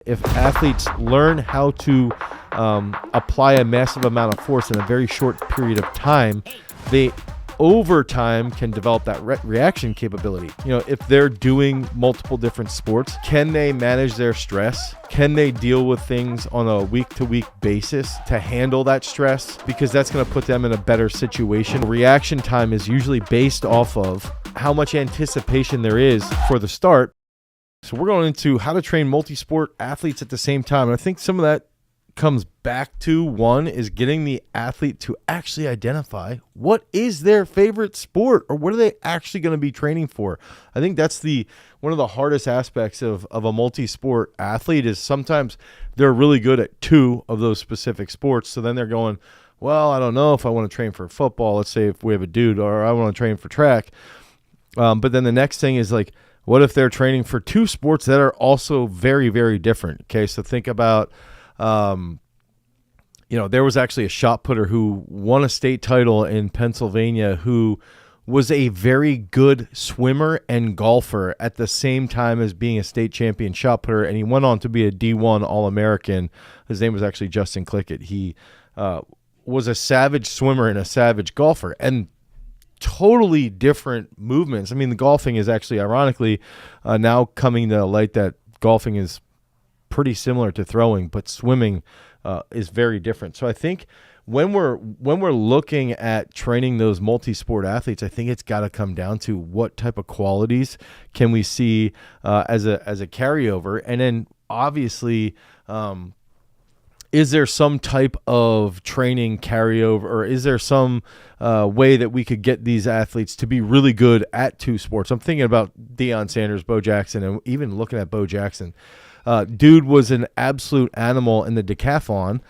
If athletes learn how to apply a massive amount of force in a very short period of time, they over time can develop that reaction capability. If they're doing multiple different sports, can they manage their stress? Can they deal with things on a week-to-week basis to handle that stress? Because that's going to put them in a better situation. Reaction time is usually based off of how much anticipation there is for the start. So we're going into how to train multi-sport athletes at the same time. And I think some of that comes back to, one, is getting the athlete to actually identify what is their favorite sport, or what are they actually going to be training for. I think that's one of the hardest aspects of a multi-sport athlete, is sometimes they're really good at two of those specific sports. So then they're going, well, I don't know if I want to train for football. Let's say if we have a dude, or I want to train for track. But then the next thing is like, what if they're training for two sports that are also very, very different? Okay, so think about, there was actually a shot putter who won a state title in Pennsylvania who was a very good swimmer and golfer at the same time as being a state champion shot putter, and he went on to be a D1 All-American. His name was actually Justin Clickett. He was a savage swimmer and a savage golfer, and totally different movements. I mean, the golfing is actually, ironically, now coming to light that golfing is pretty similar to throwing, but swimming is very different. So I think when we're looking at training those multi-sport athletes, I think it's got to come down to what type of qualities can we see as a carryover, and then obviously, is there some type of training carryover, or is there some way that we could get these athletes to be really good at two sports? I'm thinking about Deion Sanders, Bo Jackson, and even looking at Bo Jackson. Dude was an absolute animal in the decathlon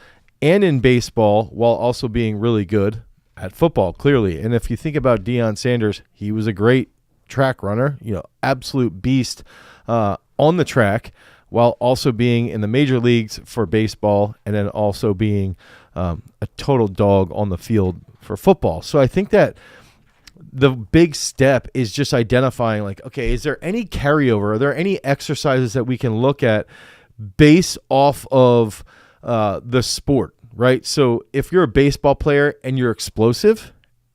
and in baseball, while also being really good at football, clearly. And if you think about Deion Sanders, he was a great track runner, absolute beast on the track, while also being in the major leagues for baseball, and then also being a total dog on the field for football. So I think that the big step is just identifying, like, okay, is there any carryover? Are there any exercises that we can look at based off of the sport, right? So if you're a baseball player and you're explosive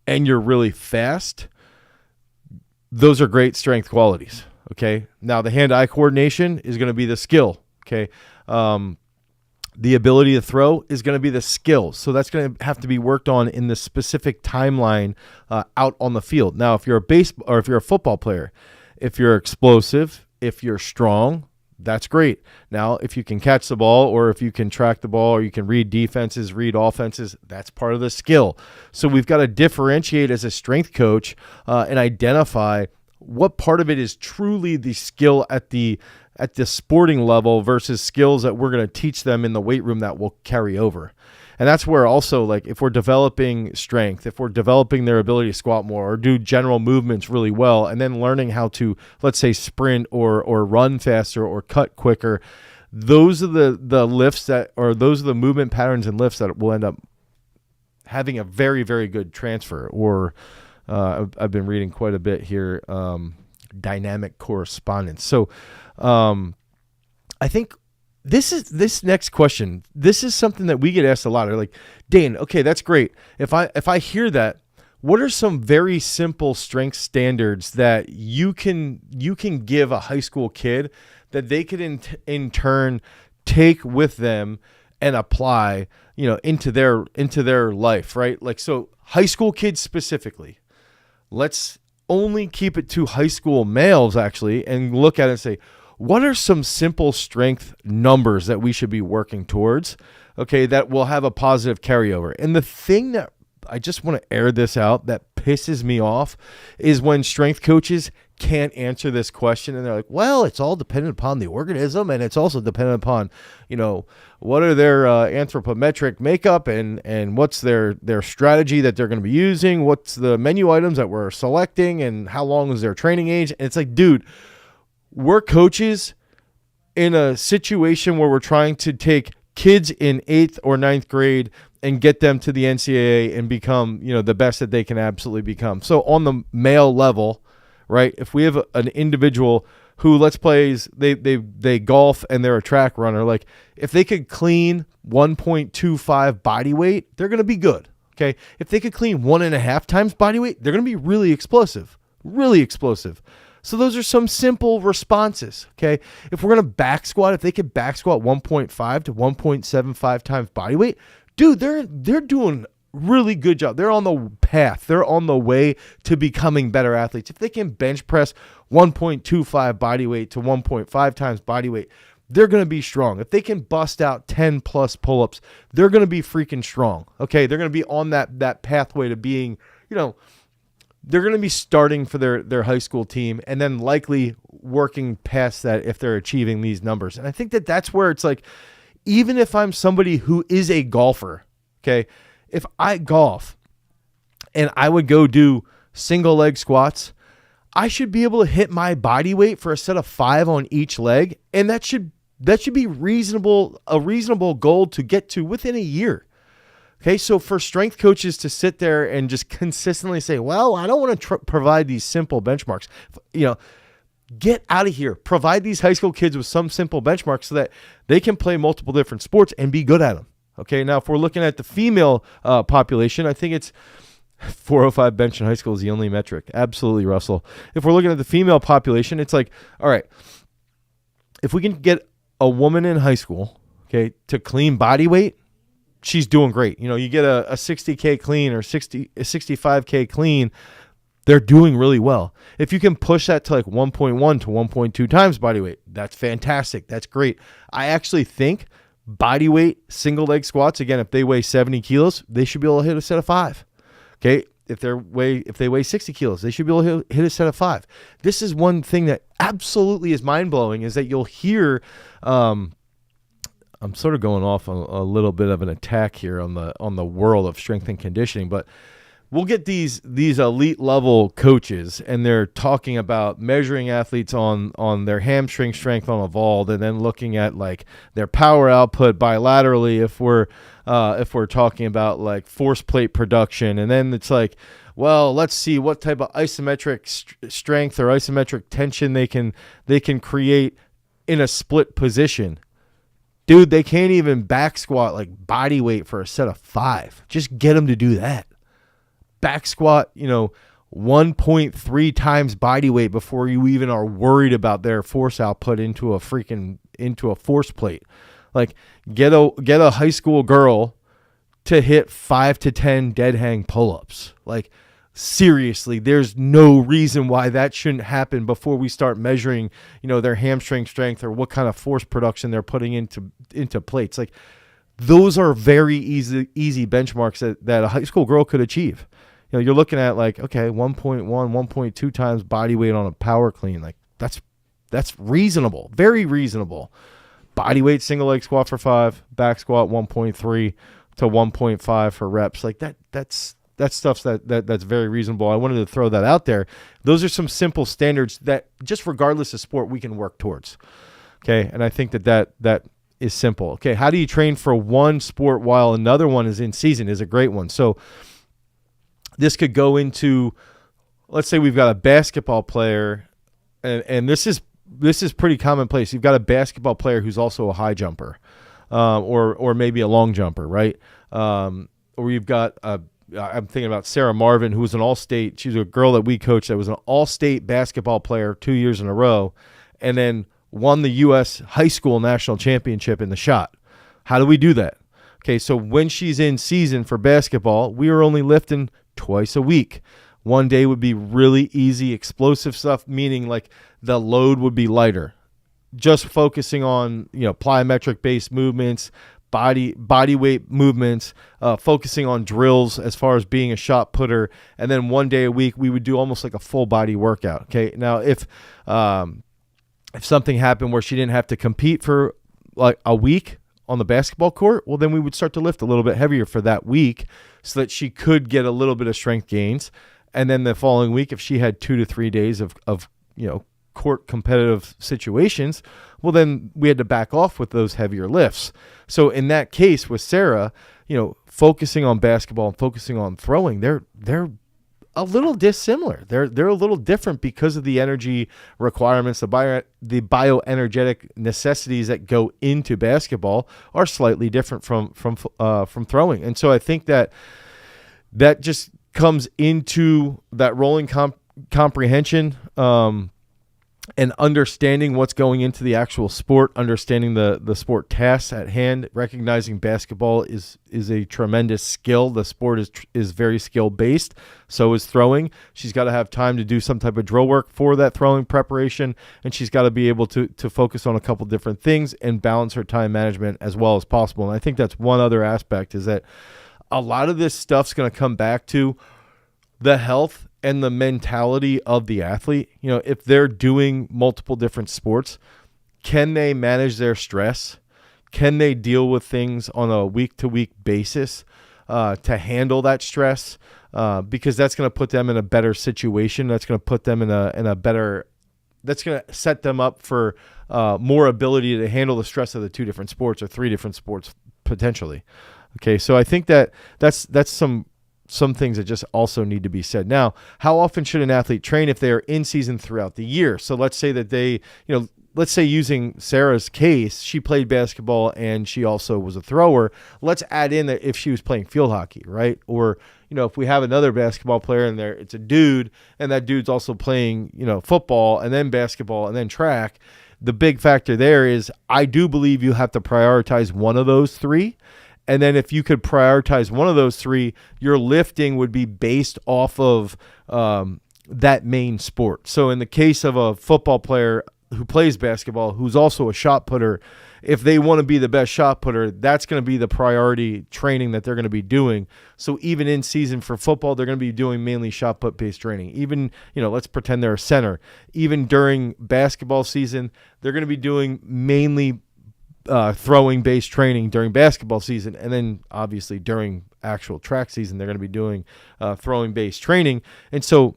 and you're really fast, those are great strength qualities. Okay. Now the hand-eye coordination is going to be the skill. Okay. The ability to throw is going to be the skill. So that's going to have to be worked on in the specific timeline out on the field. Now, if you're a football player, if you're explosive, if you're strong, that's great. Now, if you can catch the ball, or if you can track the ball, or you can read defenses, read offenses, that's part of the skill. So we've got to differentiate as a strength coach and identify what part of it is truly the skill at the sporting level versus skills that we're going to teach them in the weight room that will carry over. And that's where also, like, if we're developing strength, if we're developing their ability to squat more or do general movements really well, and then learning how to, let's say, sprint or run faster or cut quicker, those are the lifts those are the movement patterns and lifts that will end up having a very, very good transfer. Or I've been reading quite a bit here, dynamic correspondence. So I think this next question, this is something that we get asked a lot. They're like, Dane, okay, that's great. If I hear that, what are some very simple strength standards that you can give a high school kid that they could in turn take with them and apply, into their life, right? Like, so high school kids specifically, let's only keep it to high school males actually, and look at it and say, what are some simple strength numbers that we should be working towards, okay, that will have a positive carryover? And the thing that I just want to air this out that pisses me off is when strength coaches can't answer this question, and they're like, well, it's all dependent upon the organism, and it's also dependent upon, what are their anthropometric makeup, and what's their strategy that they're going to be using, what's the menu items that we're selecting, and how long is their training age. And it's like, dude, we're coaches in a situation where we're trying to take kids in 8th or 9th grade and get them to the NCAA and become, the best that they can absolutely become. So on the male level, right, if we have an individual who they golf and they're a track runner. Like if they could clean 1.25 body weight, they're going to be good. Okay. If they could clean 1.5 times body weight, they're going to be really explosive. Really explosive. So those are some simple responses. Okay. If we're going to back squat, if they could back squat 1.5 to 1.75 times body weight, dude, they're doing really good job. They're on the path. They're on the way to becoming better athletes. If they can bench press 1.25 body weight to 1.5 times body weight, they're going to be strong. If they can bust out 10 plus pull-ups, they're going to be freaking strong. Okay. They're going to be on that pathway to being, they're going to be starting for their high school team and then likely working past that if they're achieving these numbers. And I think that's where it's like, even if I'm somebody who is a golfer, okay, if I golf and I would go do single leg squats, I should be able to hit my body weight for a set of 5 on each leg. And that should be a reasonable goal to get to within a year. Okay, so for strength coaches to sit there and just consistently say, well, I don't want to provide these simple benchmarks, get out of here. Provide these high school kids with some simple benchmarks so that they can play multiple different sports and be good at them. Okay, now if we're looking at the female population, I think it's 405 bench in high school is the only metric. Absolutely, Russell. If we're looking at the female population, it's like, all right, if we can get a woman in high school, okay, to clean body weight, she's doing great. You get a 60K clean or a 65K clean, they're doing really well. If you can push that to like 1.1 to 1.2 times body weight, that's fantastic. That's great. I actually think body weight single leg squats, again, if they weigh 70 kilos, they should be able to hit a set of 5. Okay. If they weigh 60 kilos, they should be able to hit a set of 5. This is one thing that absolutely is mind blowing, is that you'll hear, I'm sort of going off on a little bit of an attack here on the world of strength and conditioning, but we'll get these elite level coaches and they're talking about measuring athletes on their hamstring strength on Evolved, and then looking at like their power output bilaterally if we're talking about like force plate production. And then it's like, well, let's see what type of isometric strength or isometric tension they can create in a split position. Dude, they can't even back squat like body weight for a set of 5. Just get them to do that. Back squat, 1.3 times body weight before you even are worried about their force output into a force plate. Like get a high school girl to hit 5 to 10 dead hang pull-ups. Like seriously, there's no reason why that shouldn't happen before we start measuring, their hamstring strength or what kind of force production they're putting into plates. Like those are very easy benchmarks that a high school girl could achieve. You're looking at like, okay, 1.1, 1.2 times body weight on a power clean. Like that's reasonable, very reasonable. Body weight single leg squat for 5, back squat 1.3 to 1.5 for reps. Like that's stuff that's very reasonable. I wanted to throw that out there. Those are some simple standards that just regardless of sport we can work towards. Okay, and I think that is simple. Okay, how do you train for one sport while another one is in season is a great one. So this could go into, let's say we've got a basketball player, and this is pretty commonplace. You've got a basketball player who's also a high jumper, or maybe a long jumper, right? Or you've got I'm thinking about Sarah Marvin, who was an all-state. She's a girl that we coached that was an all-state basketball player 2 years in a row, and then won the U.S. high school national championship in the shot. How do we do that? Okay, so when she's in season for basketball, we are only lifting twice a week. One day would be really easy explosive stuff, meaning like the load would be lighter. Just focusing on, plyometric based movements, body weight movements, focusing on drills as far as being a shot putter. And then one day a week, we would do almost like a full body workout. Okay. Now, if something happened where she didn't have to compete for like a week on the basketball court, well, then we would start to lift a little bit heavier for that week so that she could get a little bit of strength gains. And then the following week, if she had 2 to 3 days of court competitive situations, well, then we had to back off with those heavier lifts. So in that case with Sarah, focusing on basketball and focusing on throwing, they're a little dissimilar. They're a little different because of the energy requirements, the bioenergetic necessities that go into basketball are slightly different from throwing. And so I think that just comes into that rolling comprehension, and understanding what's going into the actual sport, understanding the sport tasks at hand, recognizing basketball is a tremendous skill. The sport is very skill based. So is throwing. She's got to have time to do some type of drill work for that throwing preparation, and she's got to be able to focus on a couple different things and balance her time management as well as possible. And I think that's one other aspect, is that a lot of this stuff's going to come back to the health and the mentality of the athlete. You know, if they're doing multiple different sports, can they manage their stress? Can they deal with things on a week-to-week basis to handle that stress? Because that's going to put them in a better situation. That's going to put them in a better. That's going to set them up for more ability to handle the stress of the two different sports or three different sports potentially. Okay, so I think that's some things that just also need to be said. Now, how often should an athlete train if they are in season throughout the year? So let's say that they, let's say using Sarah's case, she played basketball and she also was a thrower. Let's add in that if she was playing field hockey, right? Or, if we have another basketball player in there, it's a dude, and that dude's also playing, football and then basketball and then track. The big factor there is I do believe you have to prioritize one of those three. And then if you could prioritize one of those three, your lifting would be based off of that main sport. So in the case of a football player who plays basketball, who's also a shot putter, if they want to be the best shot putter, that's going to be the priority training that they're going to be doing. So even in season for football, they're going to be doing mainly shot put based training. Even, let's pretend they're a center. Even during basketball season, they're going to be doing mainly throwing based training during basketball season, and then obviously during actual track season they're going to be doing throwing based training. And so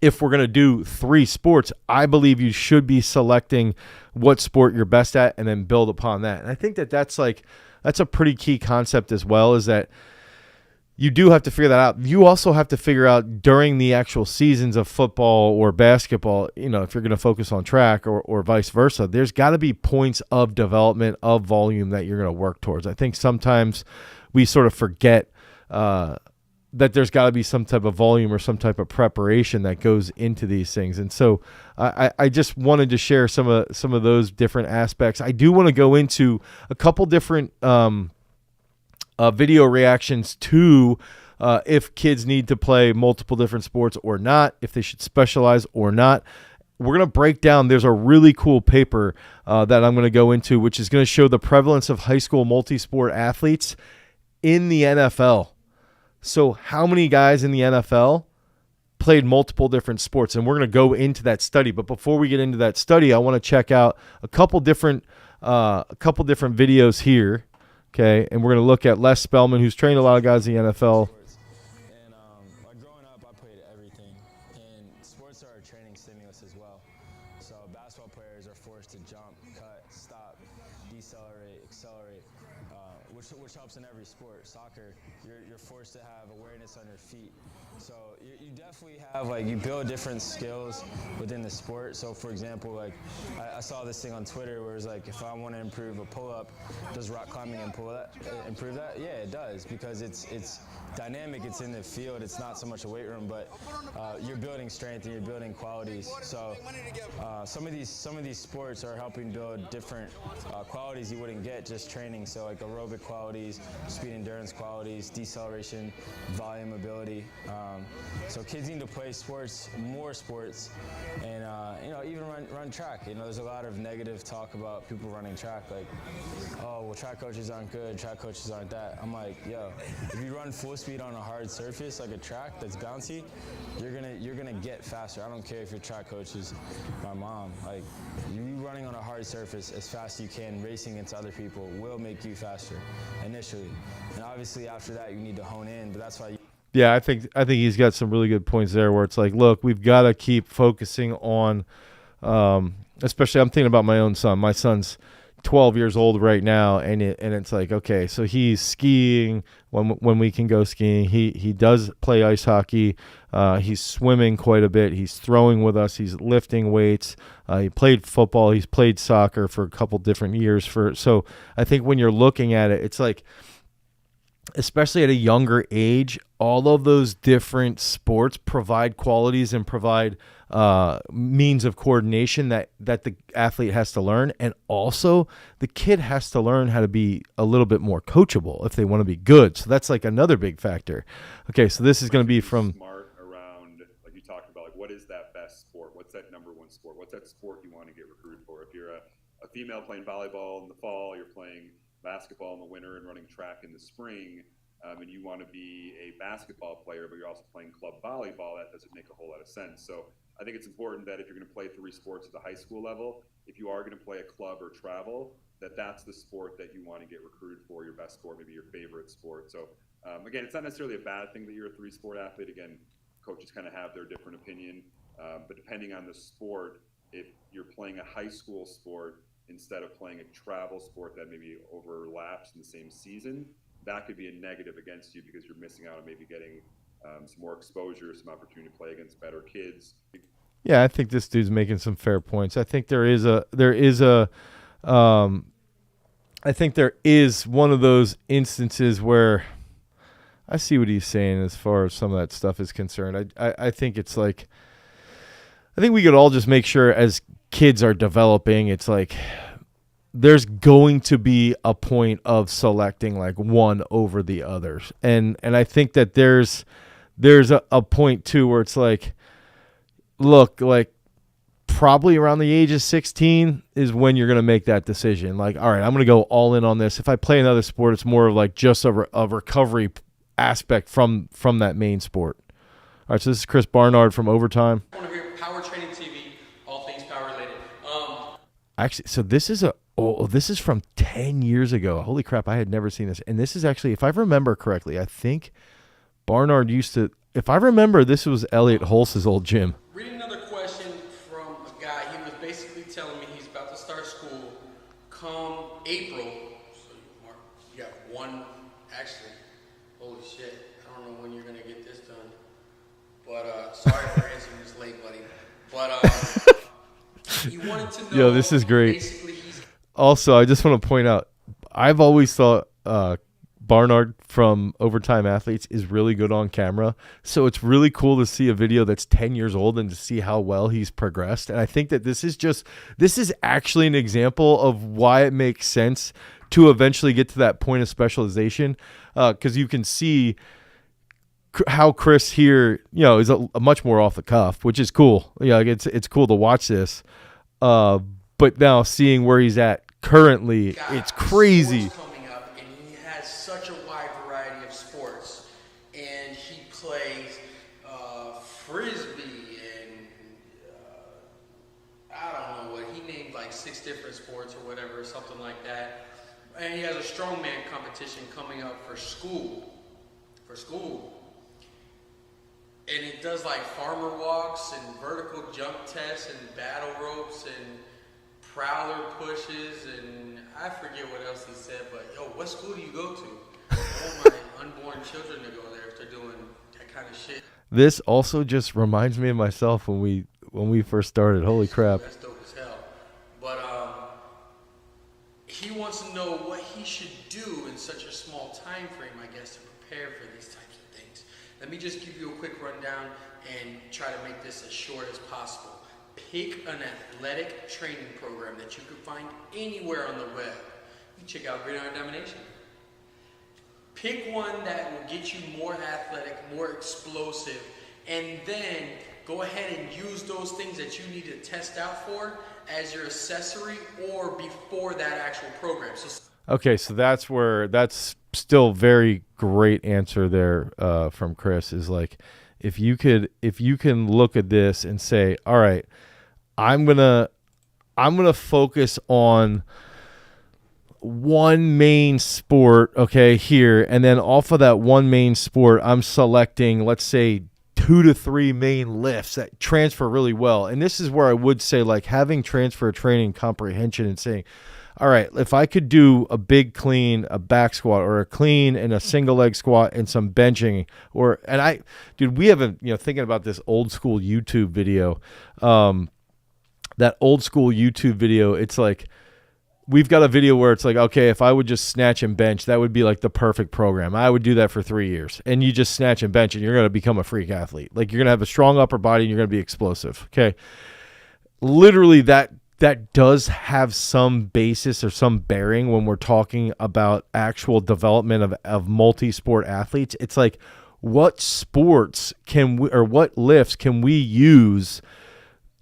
if we're going to do three sports, I believe you should be selecting what sport you're best at and then build upon that. And I think that's a pretty key concept as well, is that you do have to figure that out. You also have to figure out during the actual seasons of football or basketball, if you're going to focus on track or vice versa, there's got to be points of development of volume that you're going to work towards. I think sometimes we sort of forget that there's got to be some type of volume or some type of preparation that goes into these things. And so I just wanted to share some of those different aspects. I do want to go into a couple different video reactions to if kids need to play multiple different sports or not, if they should specialize or not. We're going to break down, there's a really cool paper that I'm going to go into, which is going to show the prevalence of high school multi-sport athletes in the NFL. So how many guys in the NFL played multiple different sports? And we're going to go into that study. But before we get into that study, I want to check out a couple different videos here. Okay, and we're going to look at Les Spellman, who's trained a lot of guys in the NFL. And growing up, I played everything, and sports are a training stimulus as well. So basketball players are forced to jump, cut, stop, decelerate, accelerate, which helps in every sport. Soccer, you're forced to have awareness on your feet. So you definitely have, you build different skills within the sport. So for example, I saw this thing on Twitter where it's if I want to improve a pull-up, does rock climbing improve that? Yeah, it does, because it's dynamic, it's in the field, it's not so much a weight room, but you're building strength and you're building qualities. So some of these sports are helping build different qualities you wouldn't get just training. So aerobic qualities, speed endurance qualities, deceleration, volume ability. So kids need to play more sports, and even run track. There's a lot of negative talk about people running track, oh, well, track coaches aren't good, track coaches aren't that. I'm yo, if you run full speed on a hard surface like a track that's bouncy, you're gonna get faster. I don't care if your track coach is my mom. You running on a hard surface as fast as you can, racing against other people, will make you faster initially, and obviously after that you need to hone in. But that's why. Yeah, I think he's got some really good points there where it's look, we've got to keep focusing on, especially I'm thinking about my own son. My son's 12 years old right now, and it's like, okay, so he's skiing when we can go skiing. He does play ice hockey. He's swimming quite a bit. He's throwing with us. He's lifting weights. He played football. He's played soccer for a couple different years. So I think when you're looking at it, it's like, especially at a younger age, all of those different sports provide qualities and provide means of coordination that the athlete has to learn. And also the kid has to learn how to be a little bit more coachable if they want to be good. So that's like another big factor. Okay, so this is going to be from smart around, like you talked about, like what is that best sport? What's that number one sport? What's that sport you want to get recruited for? If you're a female playing volleyball in the fall, you're playing basketball in the winter and running track in the spring, and you want to be a basketball player, but you're also playing club volleyball, that doesn't make a whole lot of sense. So I think it's important that if you're going to play 3 sports at the high school level, if you are going to play a club or travel, that's the sport that you want to get recruited for, your best sport, maybe your favorite sport. So again, it's not necessarily a bad thing that you're a 3-sport athlete. Again, coaches kind of have their different opinion, but depending on the sport, if you're playing a high school sport instead of playing a travel sport that maybe overlaps in the same season, that could be a negative against you because you're missing out on maybe getting some more exposure, some opportunity to play against better kids. Yeah, I think this dude's making some fair points. I think there is one of those instances where I see what he's saying as far as some of that stuff is concerned. I think it's like, I think we could all just make sure as kids are developing, it's like there's going to be a point of selecting like one over the others. And I think that there's a point too where it's like, look, like probably around the age of 16 is when you're going to make that decision. Like, all right, I'm going to go all in on this. If I play another sport, it's more of like just a recovery aspect from that main sport. All right, so this is Chris Barnard from Overtime. I want to hear Power Training TV, all things power related. Actually, so this is from 10 years ago. Holy crap, I had never seen this. And this is actually, if I remember correctly, I think Barnard used to, if I remember, this was Elliot Holz's old gym. Reading another question from a guy. He was basically telling me he's about to start school come April. So you got one, actually, holy shit. I don't know when you're going to get this done. But sorry for answering this late, buddy. But you wanted to know. Yo, this is great. Basically, Also, I just want to point out, I've always thought Barnard from Overtime Athletes is really good on camera. So it's really cool to see a video that's 10 years old and to see how well he's progressed. And I think that this is actually an example of why it makes sense to eventually get to that point of specialization. Because you can see how Chris here, is a much more off the cuff, which is cool. Like it's cool to watch this. But now seeing where he's at currently, it's crazy. Coming up, and he has such a wide variety of sports, and he plays frisbee and I don't know what he named, like 6 different sports or whatever, something like that. And he has a strongman competition coming up for school. And it does like farmer walks and vertical jump tests and battle ropes and prowler pushes, and I forget what else he said, but yo, what school do you go to? I want my unborn children to go there if they're doing that kind of shit. This also just reminds me of myself when we first started. Holy crap. That's dope as hell. But he wants to know what he should do in such a small time frame, I guess, to prepare for these types of things. Let me just give you a quick rundown and try to make this as short as possible. Pick an athletic training program that you can find anywhere on the web. You check out Gridiron Domination. Pick one that will get you more athletic, more explosive, and then go ahead and use those things that you need to test out for as your accessory or before that actual program. Okay, so that's still very great answer there from Chris, is like, if you can look at this and say, all right, I'm gonna focus on one main sport, okay, here, and then off of that one main sport, I'm selecting, let's say, 2 to 3 main lifts that transfer really well. And this is where I would say, like, having transfer training comprehension and saying, all right, if I could do a big clean, a back squat, or a clean and a single leg squat and some benching, we haven't, thinking about this old school YouTube video, that old school YouTube video, it's like, we've got a video where it's like, okay, if I would just snatch and bench, that would be like the perfect program. I would do that for 3 years. And you just snatch and bench and you're going to become a freak athlete. Like, you're going to have a strong upper body and you're going to be explosive. Okay. Literally that does have some basis or some bearing when we're talking about actual development of multi-sport athletes. It's like, what sports what lifts can we use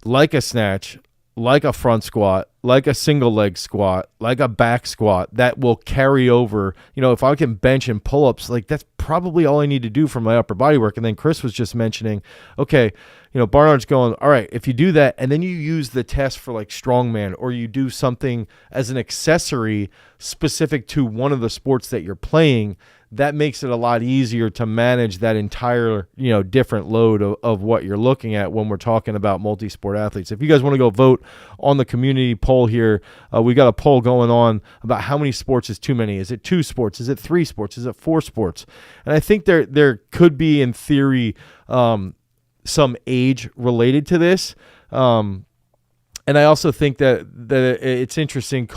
like a snatch, like a front squat, like a single leg squat, like a back squat that will carry over. If I can bench and pull-ups, like, that's probably all I need to do for my upper body work. And then Chris was just mentioning, okay, Barnard's going, all right, if you do that and then you use the test for like strongman, or you do something as an accessory specific to one of the sports that you're playing, that makes it a lot easier to manage that entire, different load of what you're looking at when we're talking about multi-sport athletes. If you guys want to go vote on the community poll here, we got a poll going on about how many sports is too many. Is it 2 sports? Is it 3 sports? Is it 4 sports? And I think there could be, in theory, some age related to this. And I also think that it's interesting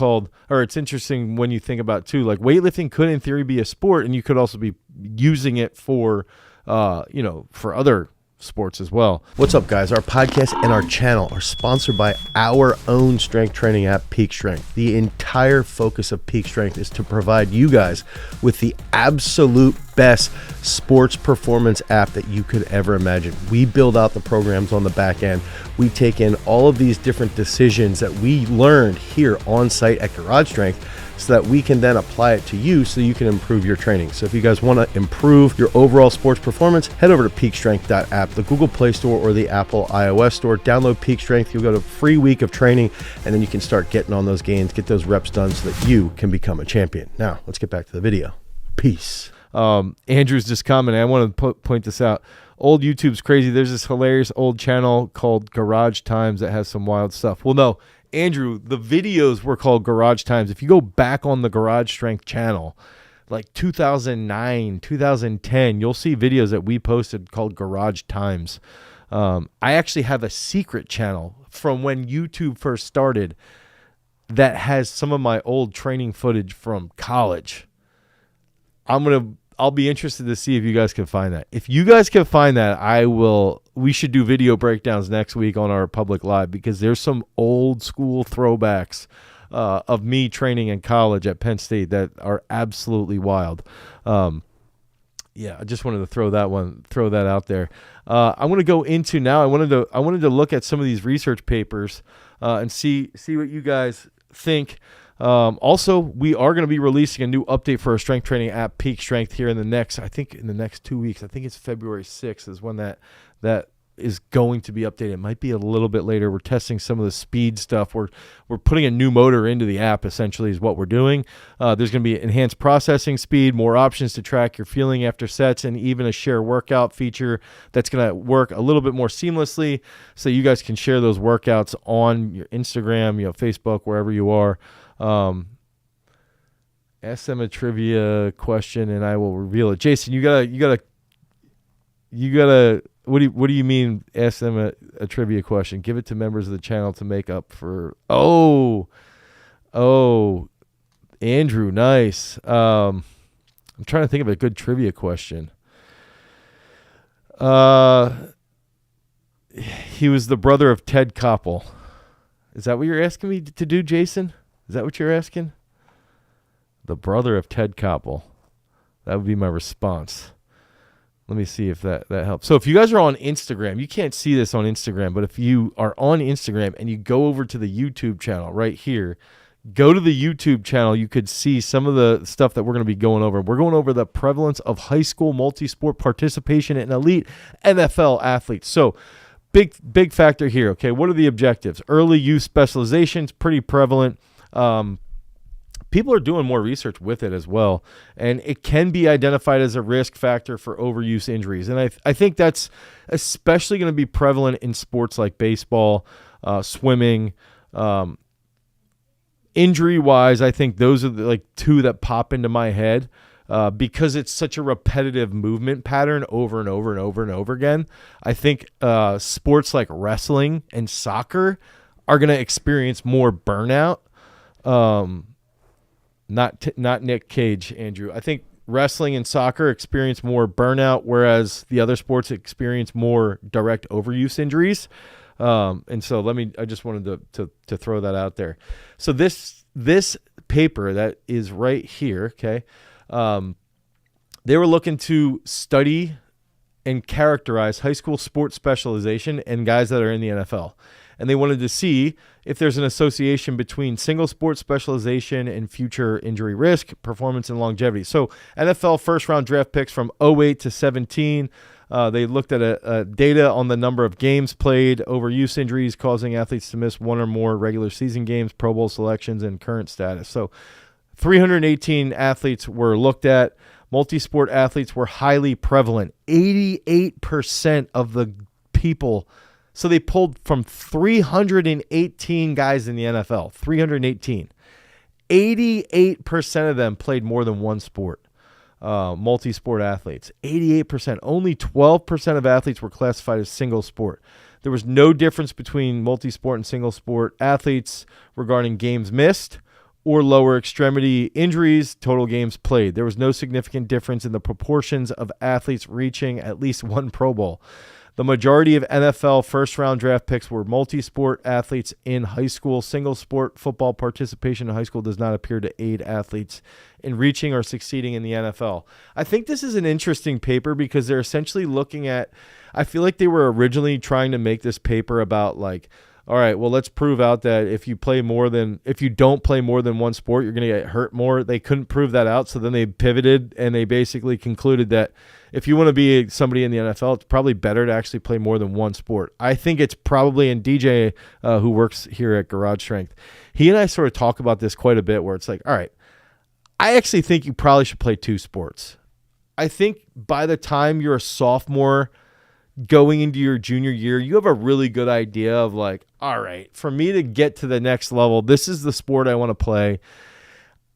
when you think about too, like, weightlifting could in theory be a sport, and you could also be using it for, for other sports as well. What's up, guys? Our podcast and our channel are sponsored by our own strength training app, Peak Strength. The entire focus of Peak Strength is to provide you guys with the absolute best sports performance app that you could ever imagine. We build out the programs on the back end. We take in all of these different decisions that we learned here on site at Garage Strength, so that we can then apply it to you so you can improve your training. So if you guys want to improve your overall sports performance, head over to peakstrength.app, the Google Play Store or the Apple iOS Store. Download Peak Strength. You'll get a free week of training, and then you can start getting on those gains, get those reps done so that you can become a champion. Now, let's get back to the video. Peace. Andrew's just commenting. I want to point this out. Old YouTube's crazy. There's this hilarious old channel called Garage Times that has some wild stuff. Well, no, Andrew, the videos were called Garage Times. If you go back on the Garage Strength channel, like 2009, 2010, you'll see videos that we posted called Garage Times. I actually have a secret channel from when YouTube first started that has some of my old training footage from college. I'll be interested to see if you guys can find that. If you guys can find that, we should do video breakdowns next week on our public live, because there's some old school throwbacks of me training in college at Penn State that are absolutely wild. I just wanted to throw that out there. I'm going to go into now. I wanted to look at some of these research papers and see what you guys think. Also, we are going to be releasing a new update for our strength training app, Peak Strength, here in the next 2 weeks. I think it's February 6th is when that is going to be updated. It might be a little bit later. We're testing some of the speed stuff. We're putting a new motor into the app, essentially, is what we're doing. There's going to be enhanced processing speed, more options to track your feeling after sets, and even a share workout feature that's going to work a little bit more seamlessly, so you guys can share those workouts on your Instagram, Facebook, wherever you are. Ask them a trivia question and I will reveal it. Jason, you gotta what do you mean ask them a trivia question? Give it to members of the channel to make up for Andrew, nice. I'm trying to think of a good trivia question. He was the brother of Ted Koppel. Is that what you're asking me to do, Jason? Is that what you're asking? The brother of Ted Koppel. That would be my response. Let me see if that helps. So if you guys are on Instagram, you can't see this on Instagram, but if you are on Instagram and you go over to the YouTube channel right here, go to the YouTube channel, you could see some of the stuff that we're going to be going over. We're going over the prevalence of high school multi-sport participation in elite NFL athletes. So big factor here. Okay, what are the objectives? Early youth specialization is pretty prevalent. People are doing more research with it as well, and it can be identified as a risk factor for overuse injuries. And I think that's especially going to be prevalent in sports like baseball, swimming, Injury-wise, I think those are the, like, two that pop into my head because it's such a repetitive movement pattern over and over and over and over again. I think sports like wrestling and soccer are going to experience more burnout. Not Nick Cage, Andrew. I think wrestling and soccer experience more burnout, whereas the other sports experience more direct overuse injuries. And so I just wanted to throw that out there. So this paper that is right here, okay, they were looking to study and characterize high school sports specialization and guys that are in the NFL. And they wanted to see if there's an association between single sport specialization and future injury risk, performance, and longevity. So NFL first-round draft picks from 08 to 17, they looked at data on the number of games played, overuse injuries causing athletes to miss one or more regular season games, Pro Bowl selections, and current status. So 318 athletes were looked at. Multisport athletes were highly prevalent. 88% of the people. So they pulled from 318 guys in the NFL, 318. 88% of them played more than one sport. Multi-sport athletes, 88%. Only 12% of athletes were classified as single sport. There was no difference between multi-sport and single sport athletes regarding games missed or lower extremity injuries, total games played. There was no significant difference in the proportions of athletes reaching at least one Pro Bowl. The majority of NFL first-round draft picks were multi-sport athletes in high school. Single-sport football participation in high school does not appear to aid athletes in reaching or succeeding in the NFL. I think this is an interesting paper because they're essentially looking at – I feel like they were originally trying to make this paper about, like, all right, well, let's prove out that if you don't play more than one sport, you're going to get hurt more. They couldn't prove that out, so then they pivoted and they basically concluded that if you want to be somebody in the NFL, it's probably better to actually play more than one sport. I think it's probably, and DJ, who works here at Garage Strength, he and I sort of talk about this quite a bit where it's like, all right, I actually think you probably should play two sports. I think by the time you're a sophomore going into your junior year, you have a really good idea of like, all right, for me to get to the next level, this is the sport I want to play.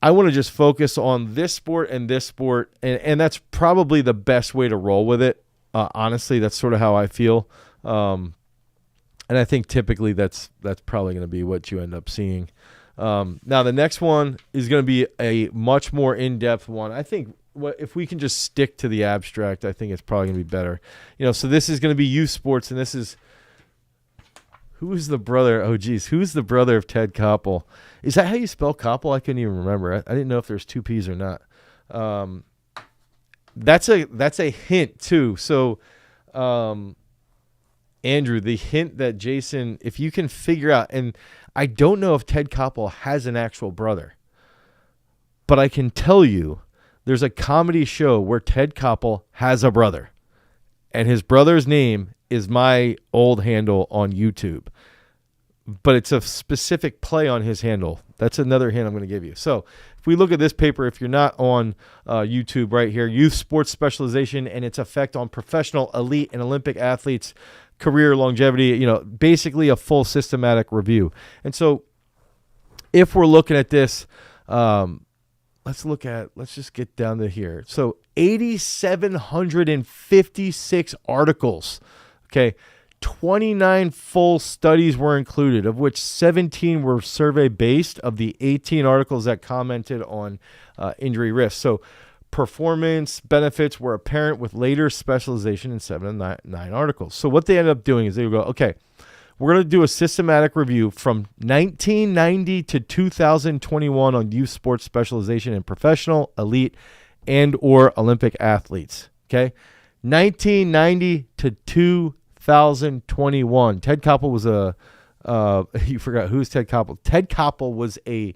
I want to just focus on this sport and this sport, and that's probably the best way to roll with it. Honestly, that's sort of how I feel. And I think typically that's probably going to be what you end up seeing. Now, the next one is going to be a much more in-depth one. I think if we can just stick to the abstract, I think it's probably going to be better. So this is going to be youth sports, and this is who's the brother? Oh, geez, who's the brother of Ted Koppel? Is that how you spell Koppel? I couldn't even remember. I didn't know if there's two P's or not. That's a hint too. So, Andrew, the hint that Jason, if you can figure out, and I don't know if Ted Koppel has an actual brother, but I can tell you there's a comedy show where Ted Koppel has a brother, and his brother's name is my old handle on YouTube, but it's a specific play on his handle. That's another hint I'm going to give you. So if we look at this paper, if you're not on YouTube right here, youth sports specialization and its effect on professional, elite, and Olympic athletes, career longevity, basically a full systematic review. And so if we're looking at this, let's just get down to here. So 8,756 articles. Okay. 29 full studies were included, of which 17 were survey-based of the 18 articles that commented on injury risk. So performance benefits were apparent with later specialization in 7 and 9 articles. So what they ended up doing is they would go, okay, we're going to do a systematic review from 1990 to 2021 on youth sports specialization in professional, elite, and or Olympic athletes. Okay, 1990 to 2021. Ted Koppel was you forgot who's Ted Koppel. Ted Koppel was a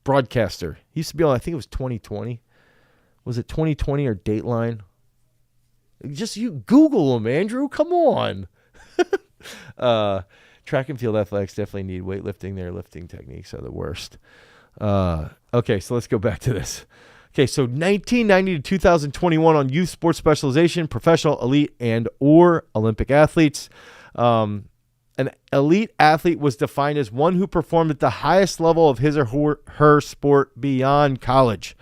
broadcaster. He used to be on, I think it was 2020. Was it 2020 or Dateline? Just you Google him, Andrew. Come on. Track and field athletics definitely need weightlifting. Their lifting techniques are the worst. Okay, so let's go back to this. Okay, so 1990 to 2021 on youth sports specialization, professional, elite, and or Olympic athletes. An elite athlete was defined as one who performed at the highest level of his or her sport beyond college.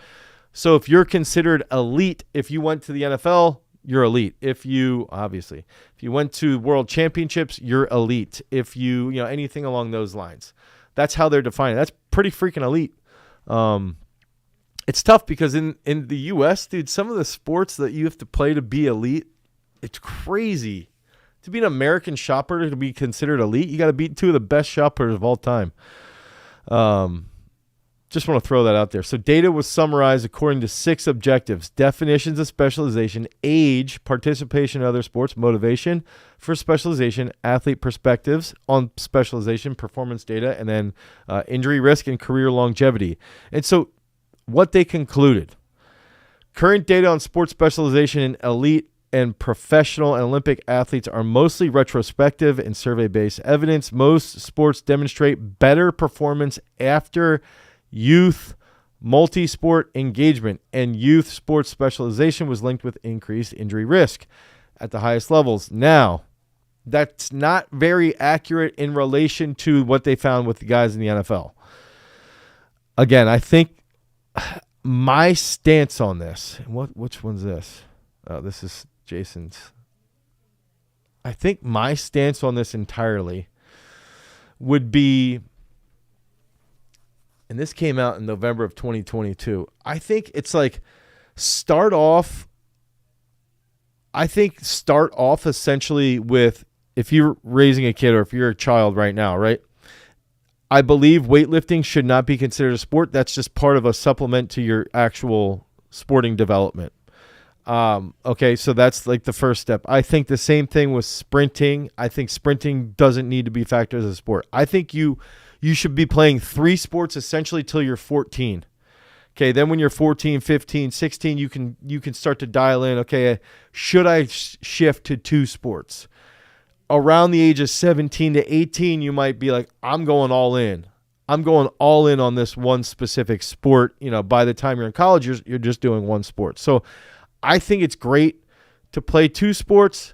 So if you're considered elite, if you went to the NFL, you're elite. If you went to world championships, you're elite. If you anything along those lines, that's how they're defining. That's pretty freaking elite. It's tough because in the U.S., dude, some of the sports that you have to play to be elite, it's crazy. To be an American shot putter, to be considered elite, you got to beat two of the best shot putters of all time. Just want to throw that out there. So data was summarized according to 6 objectives: definitions of specialization, age, participation in other sports, motivation for specialization, athlete perspectives on specialization, performance data, and then injury risk and career longevity. And so what they concluded: current data on sports specialization in elite and professional and Olympic athletes are mostly retrospective and survey-based evidence. Most sports demonstrate better performance after youth multisport engagement, and youth sports specialization was linked with increased injury risk at the highest levels. Now, that's not very accurate in relation to what they found with the guys in the NFL. Again, I think my stance on this, which one's this? Oh, this is Jason's. I think my stance on this entirely would be, and this came out in November of 2022. I think it's like start off essentially with, if you're raising a kid or if you're a child right now, right? I believe weightlifting should not be considered a sport. That's just part of a supplement to your actual sporting development. Okay, so that's like the first step. I think the same thing with sprinting. I think sprinting doesn't need to be factored as a sport. I think you should be playing 3 sports essentially till you're 14. Okay, then when you're 14, 15, 16, you can start to dial in, okay, should I shift to 2 sports? Around the age of 17 to 18, you might be like, I'm going all in. I'm going all in on this one specific sport. By the time you're in college, you're just doing one sport. So I think it's great to play 2 sports.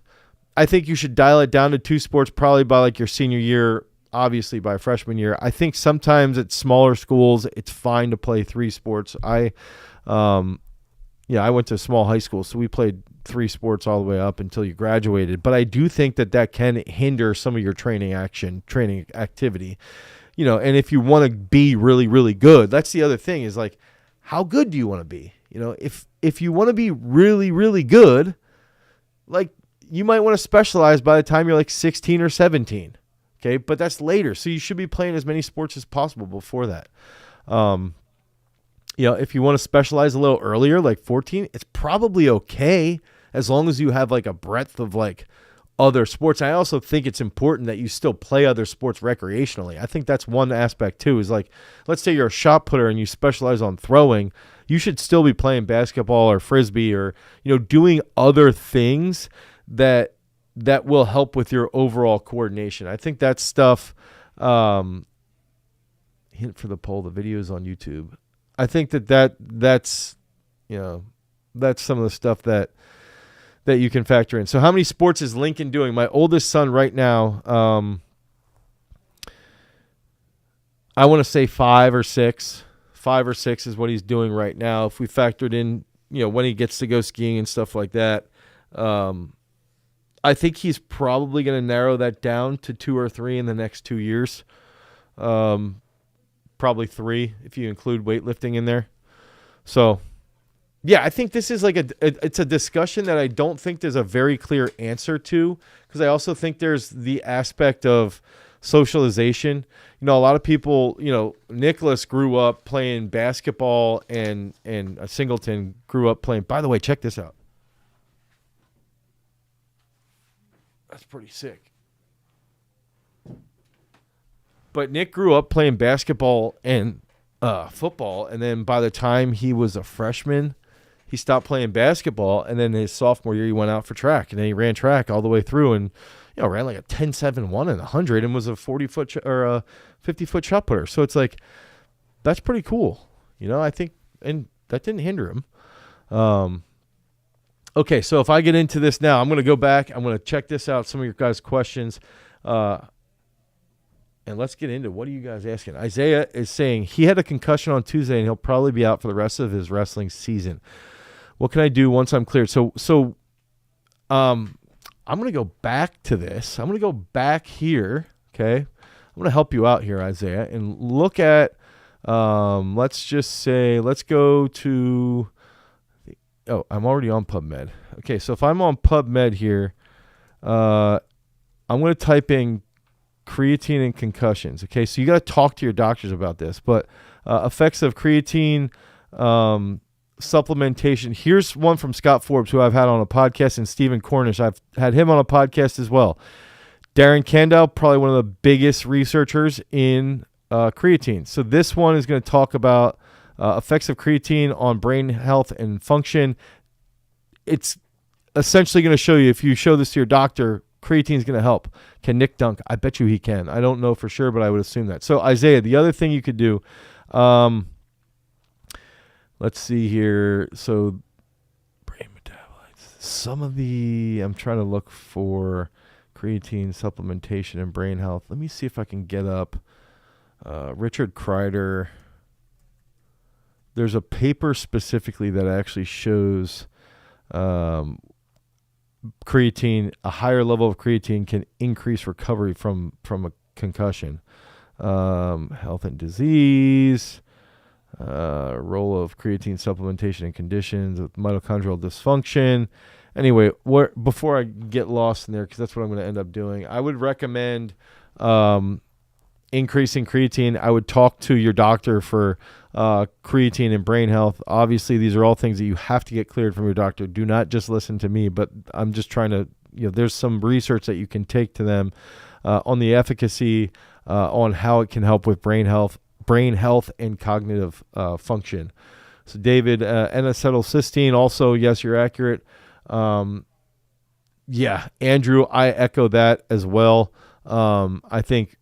I think you should dial it down to 2 sports probably by like your senior year, obviously by freshman year. I think sometimes at smaller schools, it's fine to play 3 sports. I went to a small high school, so we played 3 sports all the way up until you graduated. But I do think that can hinder some of your training activity. And if you want to be really, really good, that's the other thing is like, how good do you want to be? If you want to be really, really good, like you might want to specialize by the time you're like 16 or 17. Okay. But that's later. So you should be playing as many sports as possible before that. If you want to specialize a little earlier, like 14, it's probably okay as long as you have like a breadth of like other sports. I also think it's important that you still play other sports recreationally. I think that's one aspect too, is like, let's say you're a shot putter and you specialize on throwing, you should still be playing basketball or frisbee or, doing other things that will help with your overall coordination. I think that stuff, hint for the poll, the video is on YouTube. I think that's some of the stuff that you can factor in. So how many sports is Lincoln doing? My oldest son right now, I want to say 5 or 6. 5 or 6 is what he's doing right now. If we factored in, when he gets to go skiing and stuff like that, I think he's probably going to narrow that down to 2 or 3 in the next 2 years. Probably 3 if you include weightlifting in there. So, yeah, I think this is like it's a discussion that I don't think there's a very clear answer to, because I also think there's the aspect of socialization. A lot of people, Nicholas grew up playing basketball and Singleton grew up playing. By the way, check this out. That's pretty sick. But Nick grew up playing basketball and football, and then by the time he was a freshman, he stopped playing basketball, and then his sophomore year he went out for track, and then he ran track all the way through and ran like a 10.71 and 100 and was a 40-foot or a 50-foot shot putter. So it's like, that's pretty cool. I think, and that didn't hinder him. Okay, so if I get into this now, I'm going to go back. I'm going to check this out, some of your guys' questions. And let's get into what are you guys asking? Isaiah is saying he had a concussion on Tuesday and he'll probably be out for the rest of his wrestling season. What can I do once I'm cleared? So I'm going to go back to this. I'm going to go back here, okay? I'm going to help you out here, Isaiah, and look at, let's go to, I'm already on PubMed. Okay, so if I'm on PubMed here, I'm going to type in creatine and concussions. Okay, so you got to talk to your doctors about this, but effects of creatine, supplementation. Here's one from Scott Forbes, who I've had on a podcast, and Stephen Cornish. I've had him on a podcast as well. Darren Kandau, probably one of the biggest researchers in creatine. So this one is going to talk about effects of creatine on brain health and function. It's essentially going to show you, if you show this to your doctor, creatine is going to help. Can Nick dunk? I bet you he can. I don't know for sure, but I would assume that. So Isaiah, the other thing you could do, let's see here. So brain metabolites. I'm trying to look for creatine supplementation and brain health. Let me see if I can get up Richard Kreider. There's a paper specifically that actually shows creatine, a higher level of creatine can increase recovery from a concussion. Health and disease. Role of creatine supplementation in conditions with mitochondrial dysfunction. Anyway, before I get lost in there, because that's what I'm going to end up doing, I would recommend increasing creatine. I would talk to your doctor for creatine and brain health. Obviously, these are all things that you have to get cleared from your doctor. Do not just listen to me, but I'm just trying to, there's some research that you can take to them on the efficacy, on how it can help with brain health and cognitive function. So David, N-acetylcysteine, also, yes, you're accurate. Yeah, Andrew, I echo that as well. I think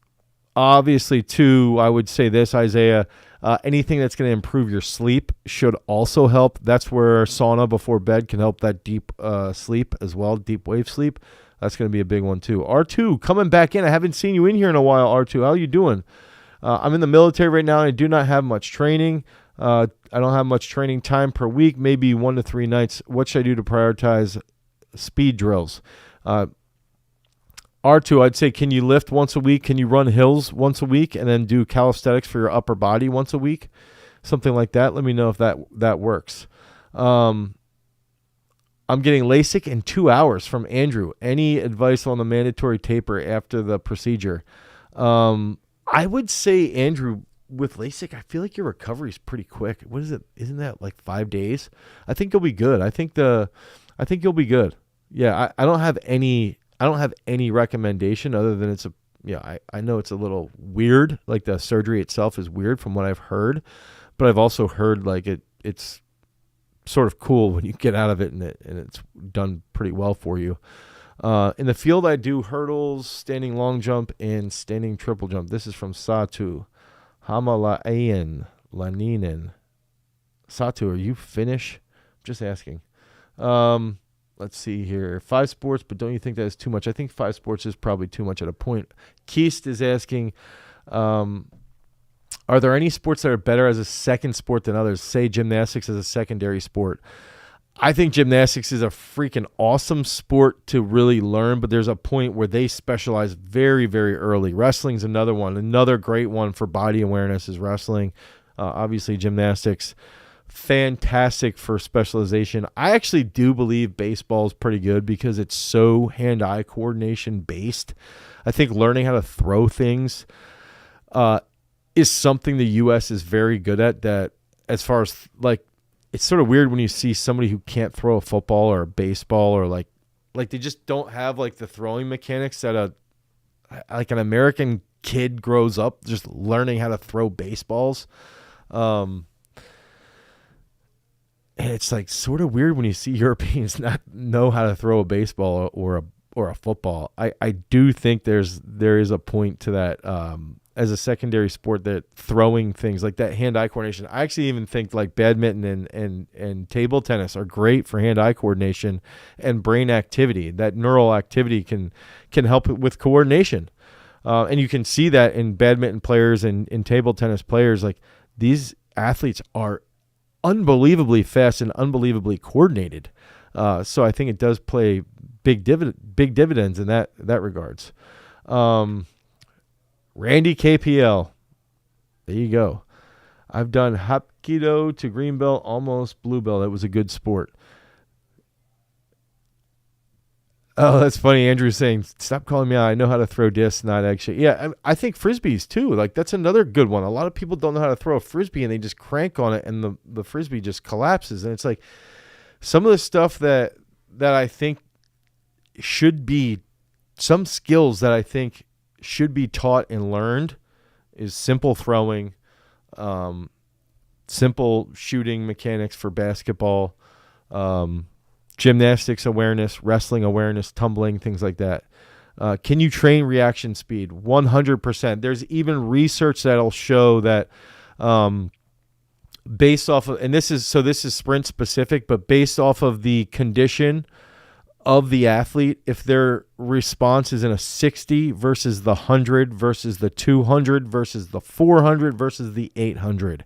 obviously too, I would say this, Isaiah, anything that's going to improve your sleep should also help. That's where sauna before bed can help that deep sleep as well, deep wave sleep. That's going to be a big one too. R2, coming back in. I haven't seen you in here in a while, R2. How are you doing? I'm in the military right now, and I do not have much training. I don't have much training time per week, maybe 1 to 3 nights. What should I do to prioritize speed drills? R2, I'd say, can you lift once a week? Can you run hills once a week and then do calisthenics for your upper body once a week? Something like that. Let me know if that works. I'm getting LASIK in 2 hours from Andrew. Any advice on the mandatory taper after the procedure? I would say, Andrew, with LASIK, I feel like your recovery is pretty quick. What is it? Isn't that like 5 days? I think you'll be good. I think you'll be good. Yeah, I don't have any recommendation other than I know it's a little weird. Like the surgery itself is weird from what I've heard, but I've also heard like it's sort of cool when you get out of it and it's done pretty well for you. In the field, I do hurdles, standing long jump, and standing triple jump. This is from Satu. Hamalayan Laninen. Satu, are you Finnish? Just asking. Let's see here. 5 sports, but don't you think that is too much? I think 5 sports is probably too much at a point. Keist is asking, are there any sports that are better as a second sport than others? Say gymnastics as a secondary sport. I think gymnastics is a freaking awesome sport to really learn, but there's a point where they specialize very, very early. Wrestling's another one. Another great one for body awareness is wrestling. Obviously, gymnastics, fantastic for specialization. I actually do believe baseball is pretty good because it's so hand-eye coordination based. I think learning how to throw things is something the U.S. is very good at. That as far as like, it's sort of weird when you see somebody who can't throw a football or a baseball or like they just don't have like the throwing mechanics that an American kid grows up just learning how to throw baseballs. And it's like sort of weird when you see Europeans not know how to throw a baseball or a football. I do think there is a point to that as a secondary sport, that throwing things like that, hand-eye coordination. I actually even think like badminton and table tennis are great for hand-eye coordination and brain activity. That neural activity can help with coordination. And you can see that in badminton players and in table tennis players. Like, these athletes are unbelievably fast and unbelievably coordinated. So I think it does play big dividends in that regards. Randy KPL. There you go. I've done Hapkido to green belt, almost blue belt. That was a good sport. Oh, that's funny. Andrew's saying, stop calling me out. I know how to throw discs, not actually. Yeah, I think Frisbees too. Like, that's another good one. A lot of people don't know how to throw a Frisbee, and they just crank on it, and the Frisbee just collapses. And it's like some of the stuff that I think should be, some skills that I think should be taught and learned is simple throwing, simple shooting mechanics for basketball, gymnastics awareness, wrestling awareness, tumbling, things like that. Can you train reaction speed? 100%. There's even research that'll show that based off of, and this is sprint specific, but based off of the condition of the athlete, if their response is in a 60 versus the 100 versus the 200 versus the 400 versus the 800,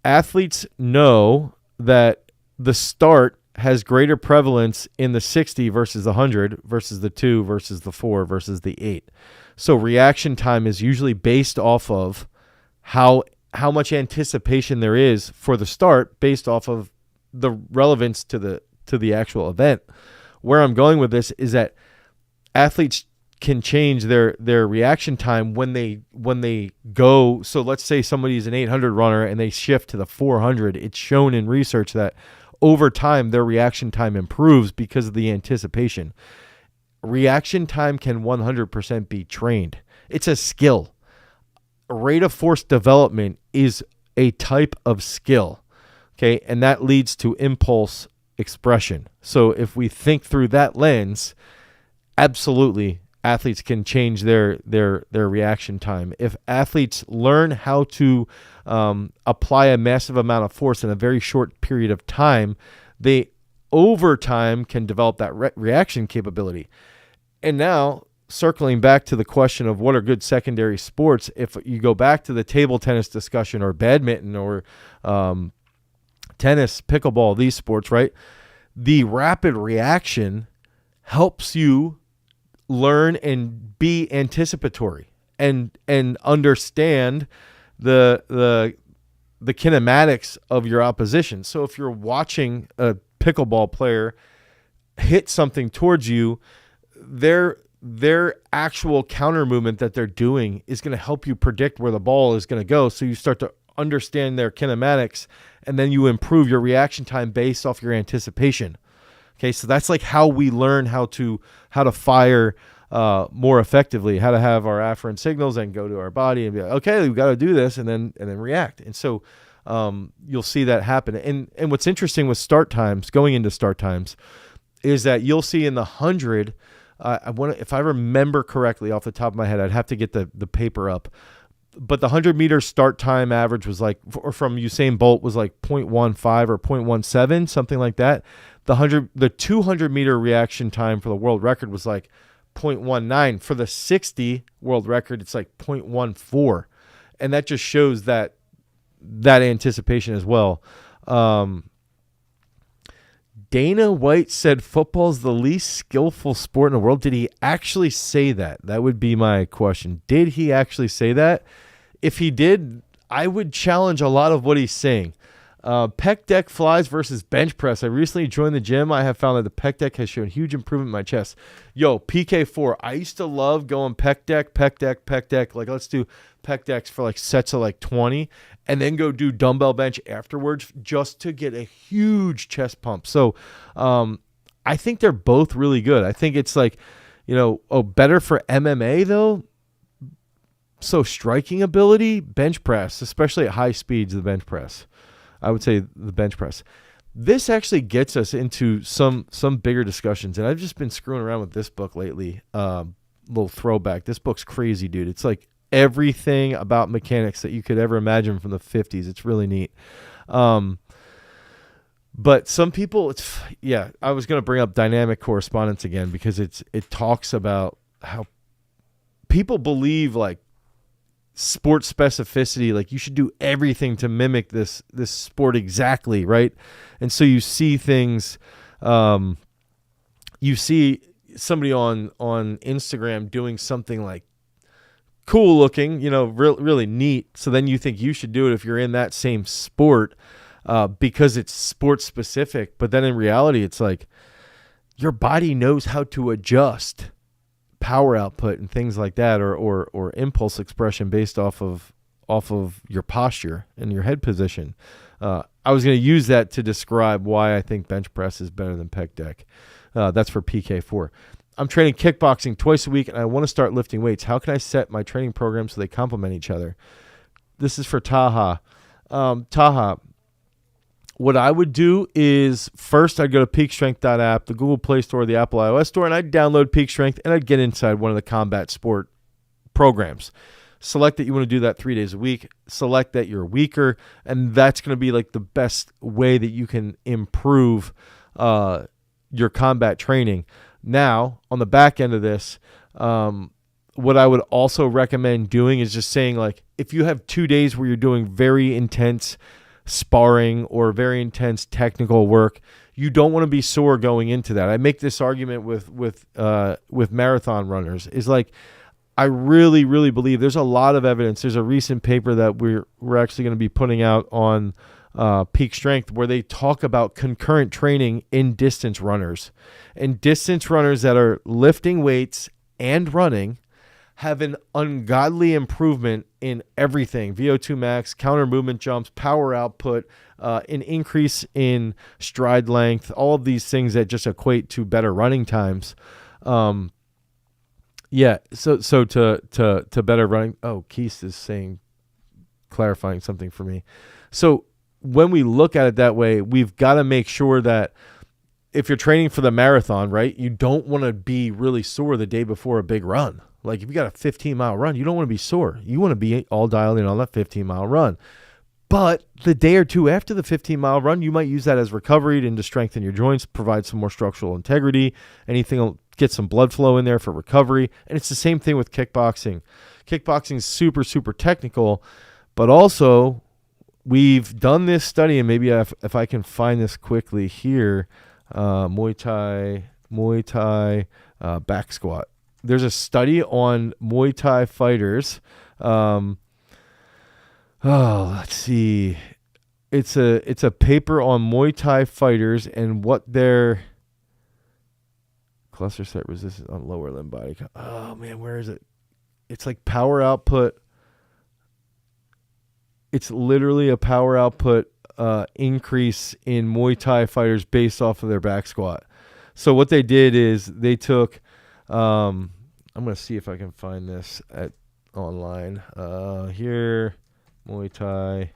athletes know that the start has greater prevalence in the 60 versus the 100 versus the 2 versus the 4 versus the 8. So reaction time is usually based off of how much anticipation there is for the start based off of the relevance to the actual event. Where I'm going with this is that athletes can change their reaction time when they go. So let's say somebody's an 800 runner and they shift to the 400. It's shown in research that over time their reaction time improves because of the anticipation. Reaction time can 100% be trained. It's a skill. Rate of force development is a type of skill. Okay, and that leads to impulse expression. So if we think through that lens, absolutely athletes can change their reaction time. If athletes learn how to apply a massive amount of force in a very short period of time, they over time can develop that reaction capability. And now, circling back to the question of what are good secondary sports, if you go back to the table tennis discussion or badminton or tennis, pickleball, these sports, right? The rapid reaction helps you learn and be anticipatory and understand the kinematics of your opposition. So if you're watching a pickleball player hit something towards you, their actual counter movement that they're doing is going to help you predict where the ball is going to go. So you start to understand their kinematics, and then you improve your reaction time based off your anticipation. Okay, so that's like how we learn how to fire more effectively, how to have our afferent signals and go to our body and be like, okay, we've got to do this, and then react. And so you'll see that happen. And what's interesting with start times, going into start times, is that you'll see in the 100. If I remember correctly off the top of my head, I'd have to get the paper up. But the 100-meter start time average was like, or from Usain Bolt was like 0.15 or 0.17, something like that. The 200-meter reaction time for the world record was like 0.19. For the 60 world record, it's like 0.14. And that just shows that anticipation as well. Dana White said football's the least skillful sport in the world. Did he actually say that? That would be my question. Did he actually say that? If he did, I would challenge a lot of what he's saying. Pec deck flies versus bench press. I recently joined the gym. I have found that the pec deck has shown huge improvement in my chest. Yo, PK4. I used to love going pec deck. Like, let's do pec decks for like sets of like 20 and then go do dumbbell bench afterwards just to get a huge chest pump. So I think they're both really good. I think it's like, better for MMA though. So striking ability, bench press, especially at high speeds, the bench press. I would say the bench press. This actually gets us into some bigger discussions, and I've just been screwing around with this book lately. Little throwback. This book's crazy, dude. It's like everything about mechanics that you could ever imagine from the 50s. It's really neat. But some people, I was going to bring up dynamic correspondence again because it talks about how people believe like sports specificity, like you should do everything to mimic this sport exactly, right? And so you see things, you see somebody on Instagram doing something like cool looking, really neat. So then you think you should do it if you're in that same sport, because it's sports specific. But then in reality, it's like your body knows how to adjust power output and things like that, or impulse expression based off of your posture and your head position. I was going to use that to describe why I think bench press is better than pec deck. That's for PK4. I'm training kickboxing twice a week, and I want to start lifting weights. How can I set my training program so they complement each other? This is for Taha. Taha, what I would do is first I'd go to peakstrength.app, the Google Play Store, the Apple iOS Store, and I'd download Peak Strength, and I'd get inside one of the combat sport programs. Select that you want to do that 3 days a week. Select that you're weaker, and that's going to be like the best way that you can improve your combat training. Now, on the back end of this, what I would also recommend doing is just saying, like, if you have 2 days where you're doing very intense sparring or very intense technical work, you don't want to be sore going into that. I make this argument with marathon runners. Is like, I really, really believe there's a lot of evidence. There's a recent paper that we're actually going to be putting out on Peak Strength where they talk about concurrent training in distance runners. And distance runners that are lifting weights and running have an ungodly improvement in everything: VO2 max, counter movement jumps, power output, an increase in stride length, all of these things that just equate to better running times. Yeah, so to better running. Oh, Keith is clarifying something for me. So when we look at it that way, we've got to make sure that if you're training for the marathon, right, you don't want to be really sore the day before a big run. Like if you got a 15-mile run, you don't want to be sore. You want to be all dialed in on that 15-mile run. But the day or two after the 15-mile run, you might use that as recovery and to strengthen your joints, provide some more structural integrity. Anything will get some blood flow in there for recovery. And it's the same thing with kickboxing. Kickboxing is super, super technical, but also we've done this study, and maybe if I can find this quickly here, Muay Thai back squat. There's a study on Muay Thai fighters. Let's see. It's a paper on Muay Thai fighters and what their cluster set resistance on lower limb body. Oh man, where is it? It's like power output. It's literally a power output increase in Muay Thai fighters based off of their back squat. So what they did is they took, I'm going to see if I can find this online. Here, Muay Thai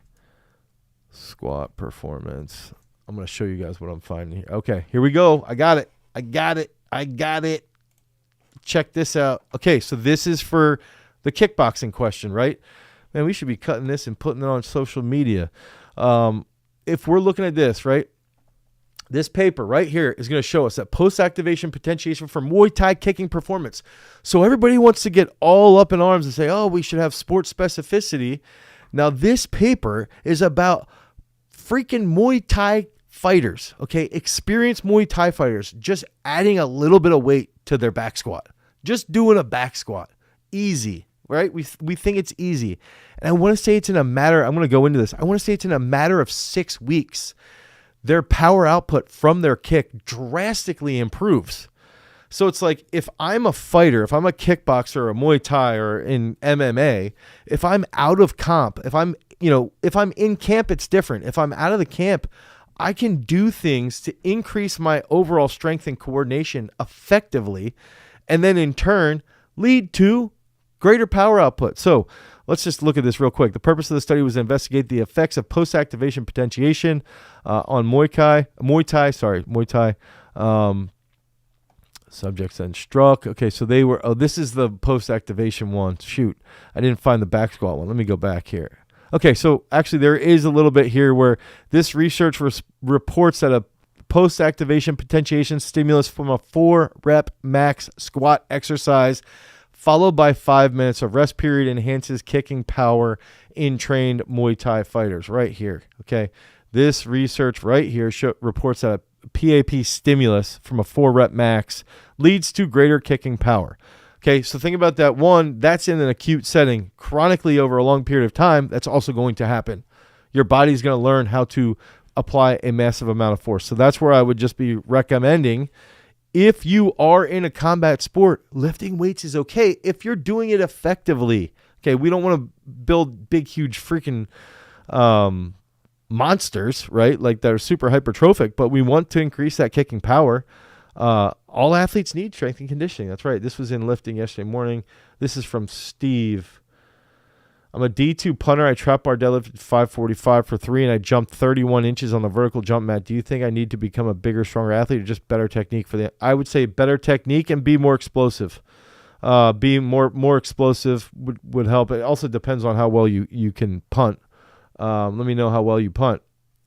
squat performance. I'm going to show you guys what I'm finding here. Okay, here we go. I got it. Check this out. Okay, so this is for the kickboxing question, right? Man, we should be cutting this and putting it on social media. If we're looking at this, right, this paper right here is going to show us that post-activation potentiation for Muay Thai kicking performance. So everybody wants to get all up in arms and say, oh, we should have sports specificity. Now, this paper is about freaking Muay Thai fighters, okay, experienced Muay Thai fighters, just adding a little bit of weight to their back squat, just doing a back squat. Easy, right? We think it's easy. And I want to say it's in a matter, I'm going to go into this. I want to say it's in a matter of 6 weeks. Their power output from their kick drastically improves. So it's like if I'm a fighter, if I'm a kickboxer or a Muay Thai or in MMA, if I'm out of comp, if I'm in camp, it's different. If I'm out of the camp, I can do things to increase my overall strength and coordination effectively, and then in turn lead to greater power output. So let's just look at this real quick. The purpose of the study was to investigate the effects of post-activation potentiation on Muay Thai. Subjects then struck. Okay, so they were, this is the post-activation one. Shoot, I didn't find the back squat one. Let me go back here. Okay, so actually there is a little bit here where this research reports that a post-activation potentiation stimulus from a 4-rep max squat exercise followed by 5 minutes of rest period enhances kicking power in trained Muay Thai fighters. Right here, okay? This research right here reports that a PAP stimulus from a 4-rep max leads to greater kicking power. Okay, so think about that. One, that's in an acute setting. Chronically over a long period of time, that's also going to happen. Your body's going to learn how to apply a massive amount of force. So that's where I would just be recommending, if you are in a combat sport, lifting weights is okay if you're doing it effectively. Okay, we don't want to build big, huge freaking monsters, right? Like that are super hypertrophic, but we want to increase that kicking power. All athletes need strength and conditioning. That's right. This was in lifting yesterday morning. This is from Steve. I'm a D2 punter. I trap bar deadlift at 545 for 3, and I jumped 31 inches on the vertical jump mat. Do you think I need to become a bigger, stronger athlete, or just better technique for the? I would say better technique and be more explosive. Being more explosive would help. It also depends on how well you can punt. Let me know how well you punt.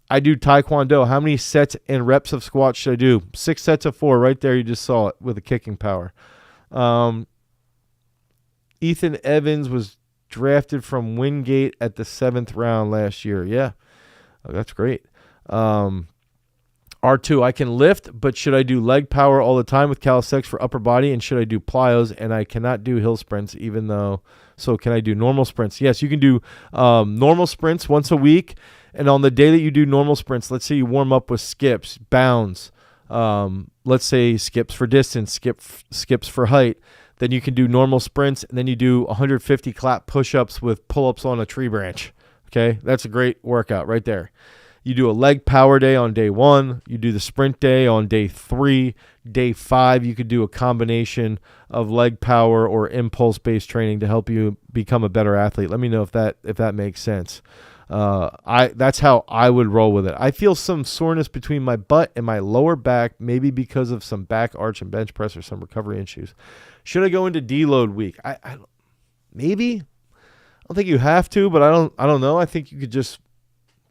I do Taekwondo. How many sets and reps of squats should I do? 6 sets of 4. Right there, you just saw it with the kicking power. Ethan Evans was drafted from Wingate at the 7th round last year. Yeah, that's great. R2, I can lift, but should I do leg power all the time with calisthenics for upper body? And should I do plyos? And I cannot do hill sprints, even though. So can I do normal sprints? Yes, you can do normal sprints once a week. And on the day that you do normal sprints, let's say you warm up with skips, bounds, let's say skips for distance, skips for height. Then you can do normal sprints, and then you do 150 clap push-ups with pull-ups on a tree branch. Okay, that's a great workout right there. You do a leg power day on day 1. You do the sprint day on day 3. Day 5, you could do a combination of leg power or impulse-based training to help you become a better athlete. Let me know if that makes sense. That's how I would roll with it. I feel some soreness between my butt and my lower back, maybe because of some back arch and bench press or some recovery issues. Should I go into deload week? I maybe. I don't think you have to, but I don't know. I think you could just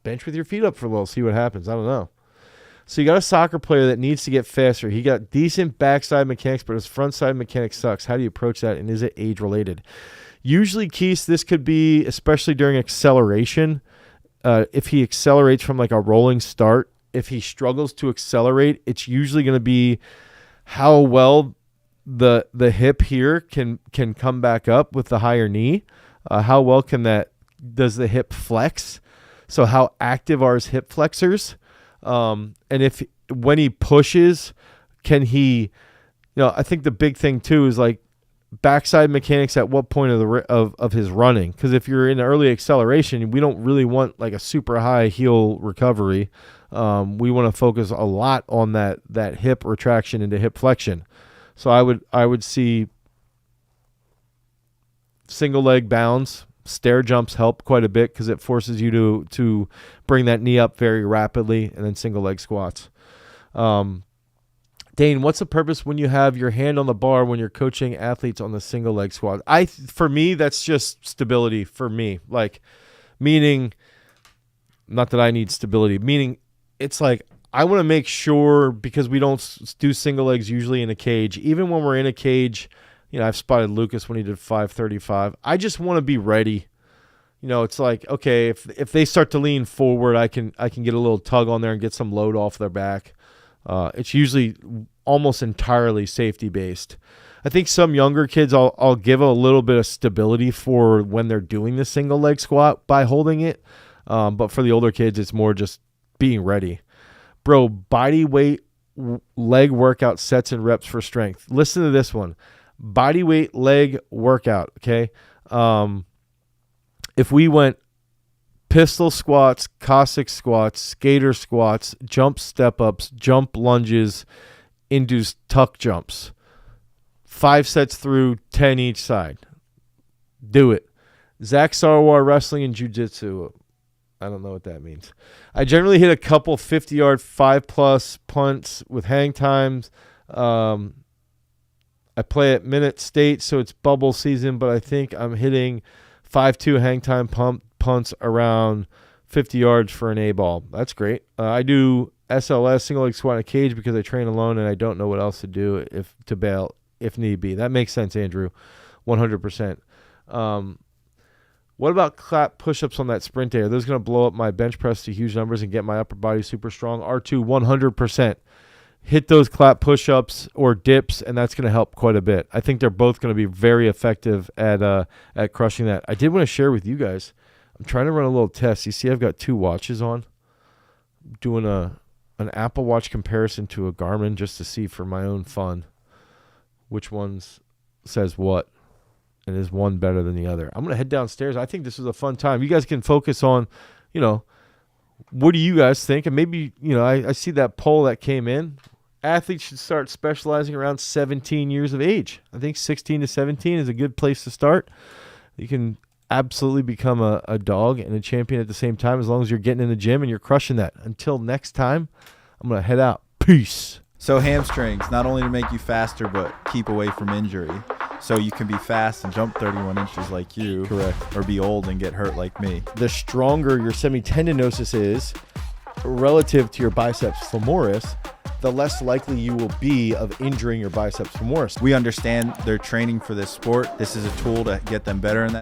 bench with your feet up for a little, see what happens. I don't know. So you got a soccer player that needs to get faster. He got decent backside mechanics, but his front side mechanics sucks. How do you approach that, and is it age related? Usually, Keith, this could be, especially during acceleration, if he accelerates from like a rolling start, if he struggles to accelerate, it's usually going to be how well the hip here can come back up with the higher knee. How well does the hip flex? So how active are his hip flexors? And if when he pushes, can he? I think the big thing too is like backside mechanics at what point of his running, because if you're in early acceleration, we don't really want like a super high heel recovery. We want to focus a lot on that hip retraction into hip flexion. So I would see single leg bounds, stair jumps help quite a bit because it forces you to bring that knee up very rapidly, and then single leg squats. Dane, what's the purpose when you have your hand on the bar when you're coaching athletes on the single leg squat? For me, that's just stability for me. Like, meaning, not that I need stability, meaning it's like I want to make sure, because we don't do single legs usually in a cage. Even when we're in a cage, I've spotted Lucas when he did 535. I just want to be ready. It's like, okay, if they start to lean forward, I can get a little tug on there and get some load off their back. It's usually almost entirely safety based. I think some younger kids I'll give a little bit of stability for when they're doing the single leg squat by holding it. But for the older kids, it's more just being ready. Bro, body weight leg workout sets and reps for strength. Listen to this one. Body weight leg workout, okay? If we went pistol squats, Cossack squats, skater squats, jump step-ups, jump lunges, induced tuck jumps. 5 sets through, 10 each side. Do it. Zach Sarwar, wrestling and jiu-jitsu. I don't know what that means. I generally hit a couple 50-yard 5+ punts with hang times. I play at Minute State, so it's bubble season, but I think I'm hitting 5.2 hang time punts around 50 yards for an A-ball. That's great. I do SLS, single leg squat in a cage, because I train alone and I don't know what else to do to bail if need be. That makes sense, Andrew. 100%. What about clap push-ups on that sprint day? Are those going to blow up my bench press to huge numbers and get my upper body super strong? R2, 100%. Hit those clap push-ups or dips, and that's going to help quite a bit. I think they're both going to be very effective at crushing that. I did want to share with you guys. I'm trying to run a little test. You see I've got 2 watches on. I'm doing an Apple Watch comparison to a Garmin just to see for my own fun which one's says what. And is one better than the other? I'm going to head downstairs. I think this was a fun time. You guys can focus on, what do you guys think? And maybe, I see that poll that came in. Athletes should start specializing around 17 years of age. I think 16 to 17 is a good place to start. You can absolutely become a dog and a champion at the same time as long as you're getting in the gym and you're crushing that. Until next time, I'm going to head out. Peace. So hamstrings, not only to make you faster, but keep away from injury. So you can be fast and jump 31 inches like you. Correct. Or be old and get hurt like me. The stronger your semitendinosus is relative to your biceps femoris, the less likely you will be of injuring your biceps femoris. We understand they're training for this sport. This is a tool to get them better in that.